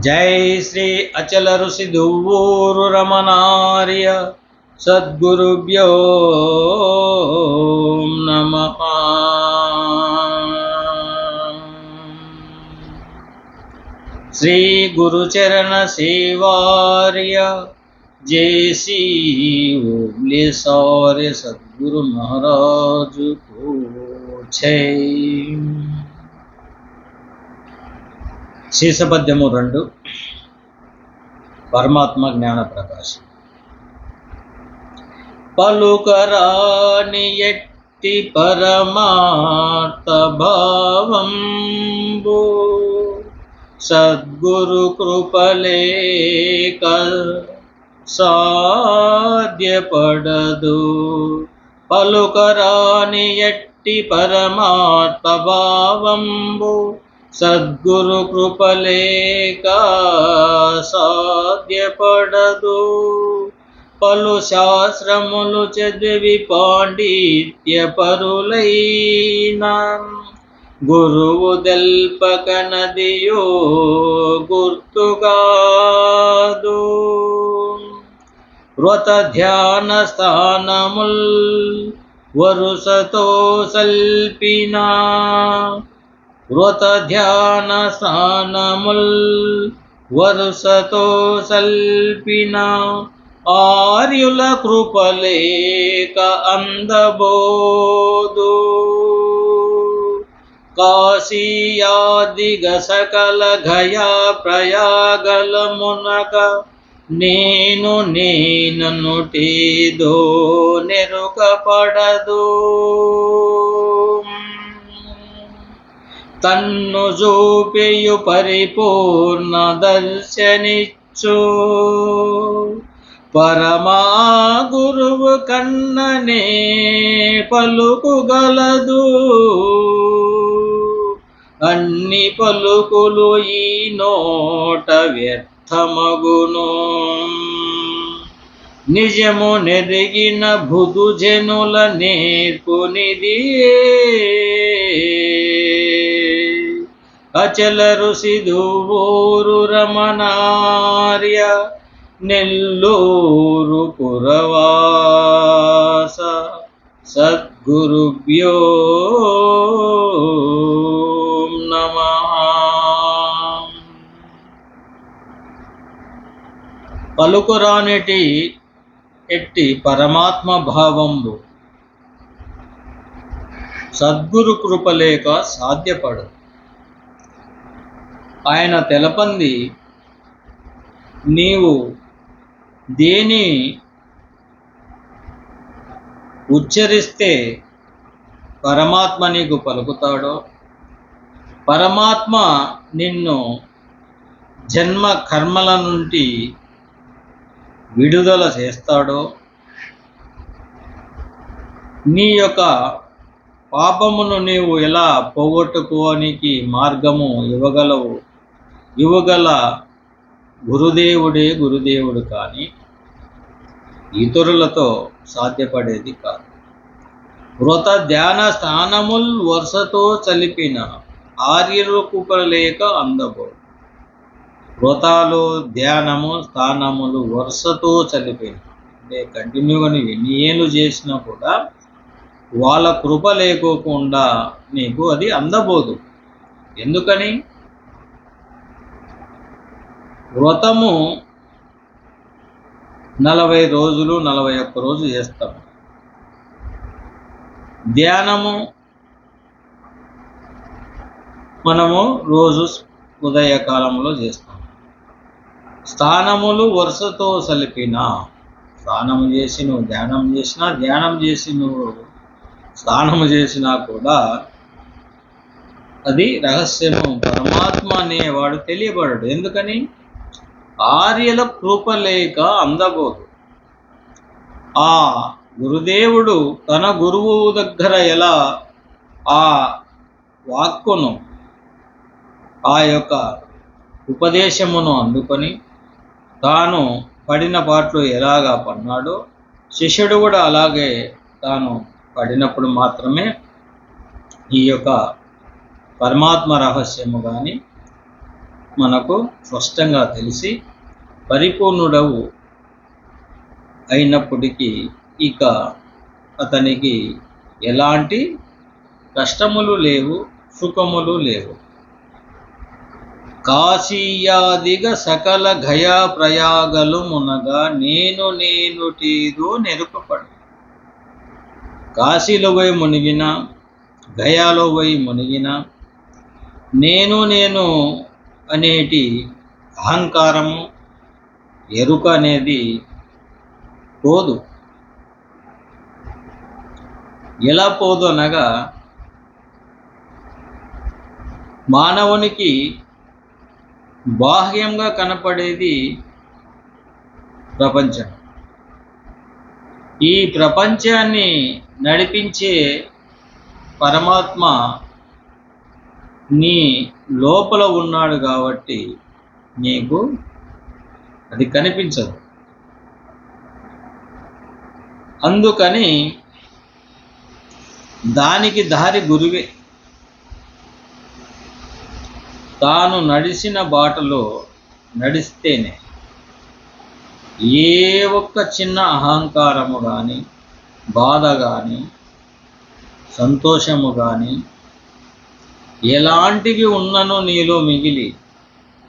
జై శ్రీ అచల ఋషి దువ్వూరు రమణార్య సద్గురుభ్యో నమః. శ్రీ గురుచరణ సేవార్య జేసి ఓబ్లే సార్య సద్గురు మహారాజు కో జై. శీర్షపద్యము 2 పరమాత్మ జ్ఞాన ప్రకాశం. పలుకరాని ఎట్టి పరమార్థ భావంబు సద్గురు కృపలేక సాధ్యపడదు. పలుకరాని ఎట్టి పరమార్థ భావంబు సద్గురు కృపలేక సాధ్యపడదు. పలు శాస్త్రములు చదివి పాండిత్య పరులైన గురువు దెల్పక నదియో గుర్తుగాదు. వ్రత ధ్యాన స్థానముల్ వరుసతో సల్పిన వ్రత ధ్యాన స్థానముల్ వరుసతో సల్పిన ఆర్యుల కృపలేక అందబోదు. కాశీయాదిగ సకల గయా ప్రయాగల మునక నేనుటేదో నెరుకపడదు. తన్ను చూపెయు పరిపూర్ణ దర్శనిచ్చు పరమా గురువు కన్ననే పలుకుగలదు. అన్ని పలుకులు ఈ నోట వ్యర్థమగును. నిజము నెరిగిన బుధు జనుల నేర్పునిదియే అచల ఋషి దువ్వూరు రమణార్య నెల్లూరు పురవాస సద్గురుభ్యో నమః. పలుకురానిటి ఎట్టి పరమాత్మ భావంబు సద్గురు కృపలేక సాధ్యపడదు. ఆయన తెలపంది నీవు దేని ఉచ్చరిస్తే పరమాత్మ నీకు పలుకుతాడో, పరమాత్మ నిన్ను జన్మ కర్మల నుండి విడుదల చేస్తాడో, నీ యొక్క పాపమును నీవు ఎలా పోగొట్టుకోనికి మార్గము ఇవ్వగల గురుదేవుడు కానీ ఇతరులతో సాధ్యపడేది కాదు. వ్రత ధ్యాన స్థానముల్ వరుసతో చలిపిన ఆర్యుల కృపలేక అందబోదు. వ్రతాలు ధ్యానము స్థానములు వరుసతో చలిపిన అంటే కంటిన్యూగా నువ్వు ఎన్ని ఏళ్ళు చేసినా కూడా వాళ్ళ కృప లేకోకుండా నీకు అది అందబోదు. ఎందుకని? వ్రతము 40 రోజులు 41 రోజు చేస్తాము. ధ్యానము మనము రోజు ఉదయకాలంలో చేస్తాం. స్థానములు వరుసతో సలిపిన స్నానం చేసి నువ్వు ధ్యానం చేసినా, ధ్యానం చేసి నువ్వు స్నానము చేసినా కూడా అది రహస్యము. పరమాత్మ అనేవాడు తెలియబడడు. ఎందుకని? ఆర్యుల కృపలేక అందబోదు. ఆ గురుదేవుడు తన గురువు దగ్గర ఎలా ఆ వాక్కును ఆ యొక్క ఉపదేశమును అందుకొని తాను పడిన పాటలు ఎలాగా పన్నాడో, శిష్యుడు కూడా అలాగే తాను పడినప్పుడు మాత్రమే ఈ యొక్క పరమాత్మ రహస్యము కానీ మనకు స్పష్టంగా తెలిసి పరిపూర్ణుడవు అయినప్పటికీ ఇక అతనికి ఎలాంటి కష్టములు లేవు, సుఖములు లేవు. కాశీయాదిగ సకల గయా ప్రయాగలు మునగా నేనుటీదో నెరుపపడు. కాశీలో పోయి మునిగిన, గయాలో పోయి మునిగిన నేను అనేటి అహంకారము, ఎరుక అనేది పోదు. ఎలా పోదు అనగా, మానవునికి బాహ్యంగా కనపడేది ప్రపంచం. ఈ ప్రపంచాన్ని నడిపించే పరమాత్మ నీ లోపల ఉన్నాడు కాబట్టి నీకు అది కనిపించదు. అందుకని దానికి దారి గురువే. తాను నడిచిన బాటలో నడిస్తేనే ఏ ఒక్క చిన్న అహంకారము కానీ, బాధ కానీ, సంతోషము కానీ ఎలాంటివి ఉన్ననో నీలో మిగిలి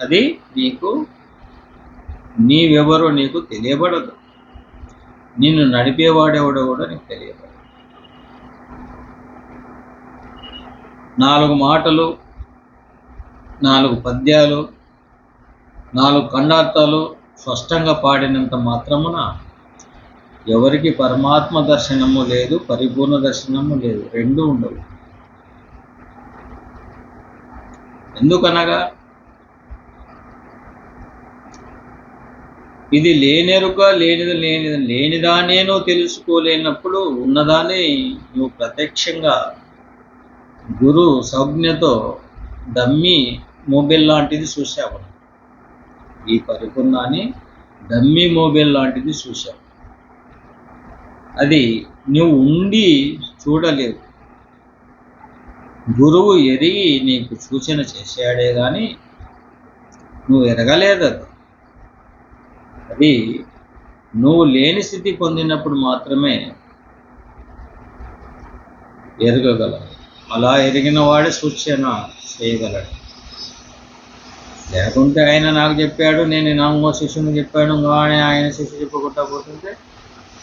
అది నీవెవరో నీకు తెలియబడదు. నిన్ను నడిపేవాడెవడో కూడా నీకు తెలియబడదు. 4 మాటలు, 4 పద్యాలు, 4 ఖండార్థాలు స్పష్టంగా పాడినంత మాత్రమున ఎవరికి పరమాత్మ దర్శనము లేదు, పరిపూర్ణ దర్శనము లేదు. రెండూ ఉండవు. ఎందుకనగా ఇది లేనెరుక, లేనిదానేనో తెలుసుకోలేనప్పుడు ఉన్నదాన్ని నువ్వు ప్రత్యక్షంగా గురు సంజ్ఞతో డమ్మీ మొబైల్ లాంటిది చూసావు. ఈ పరిపూర్ణాన్ని డమ్మీ మొబైల్ లాంటిది చూసావు. అది నువ్వు ఉండి చూడలేవు. గురువు ఎరిగి నీకు సూచన చేశాడే కానీ నువ్వు ఎరగలేదు. అది నువ్వు లేని స్థితి పొందినప్పుడు మాత్రమే ఎరగగలవు. అలా ఎరిగిన వాడే సూచన చేయగలడు. లేకుంటే ఆయన నాకు చెప్పాడు, నేను ఇంకో శిష్యుని చెప్పాడు, కానీ ఆయన శిష్యు చెప్పకుండా పోతుంటే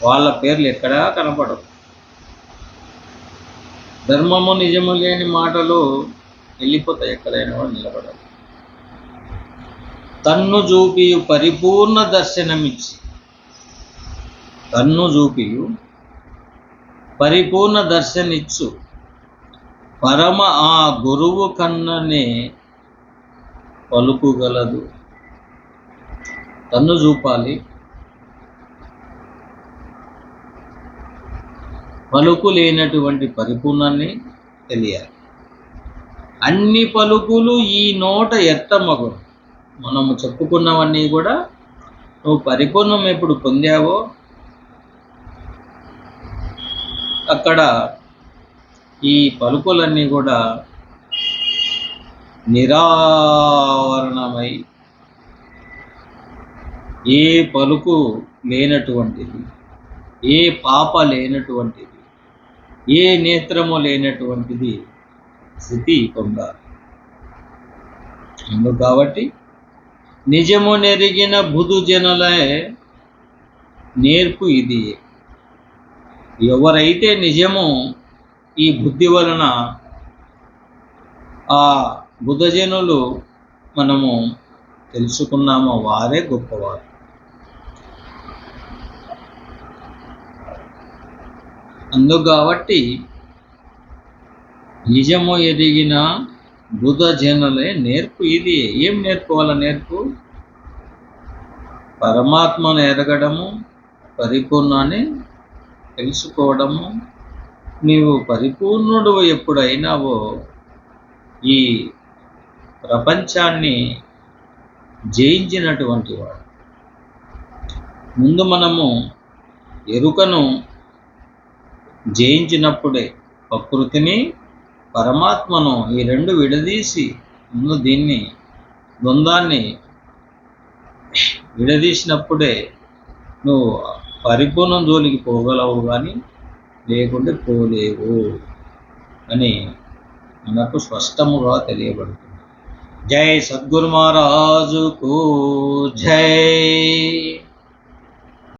వాళ్ళ పేర్లు ఎక్కడా కనపడవు. ధర్మము నిజము లేని మాటలు వెళ్ళిపోతాయి, ఎక్కడైనా కూడా నిలబడవు. తన్ను చూపియు పరిపూర్ణ దర్శనమిచ్చి, తన్ను చూపియు పరిపూర్ణ దర్శనిచ్చు పరమ ఆ గురువు కన్ననే పలుకుగలదు. తన్ను చూపాలి, పలుకు లేనటువంటి పరిపూర్ణాన్ని తెలియాలి. అన్ని పలుకులు ఈ నోట ఎత్తమగును. మనము చెప్పుకున్నవన్నీ కూడా నువ్వు పరిపూర్ణం ఎప్పుడు పొందావో అక్కడ ఈ పలుకులన్నీ కూడా నిరావరణమై, ఏ పలుకు లేనటువంటిది, ఏ పాప లేనటువంటిది, ఏ నేత్రము లేనటువంటిది స్థితి పొందాలి. అందుకు కాబట్టి నిజము నెరిగిన బుధు జనులే నేర్పు ఇది. ఎవరైతే నిజము ఈ బుద్ధి వలన ఆ బుధజనులు మనము తెలుసుకున్నామో వారే గొప్పవారు. అందుకు కాబట్టి నిజము ఎదిగిన బుధజనులే నేర్పు ఇది. ఏం నేర్పుకోవాల? నేర్పు పరమాత్మను ఎరగడము, పరిపూర్ణాన్ని తెలుసుకోవడము. నీవు పరిపూర్ణుడు ఎప్పుడైనావో ఈ ప్రపంచాన్ని జయించినటువంటి వాడు. ముందు మనము ఎరుకను జయించినప్పుడే ప్రకృతిని, పరమాత్మను ఈ రెండు విడదీసి ముందు దీన్ని ద్వంద్వాన్ని విడదీసినప్పుడే నువ్వు పరిపూర్ణం జోలికి పోగలవు, కానీ లేకుంటే పోలేవు అని మనకు స్పష్టముగా తెలియబడుతుంది. జై సద్గురు మహారాజుకు జై.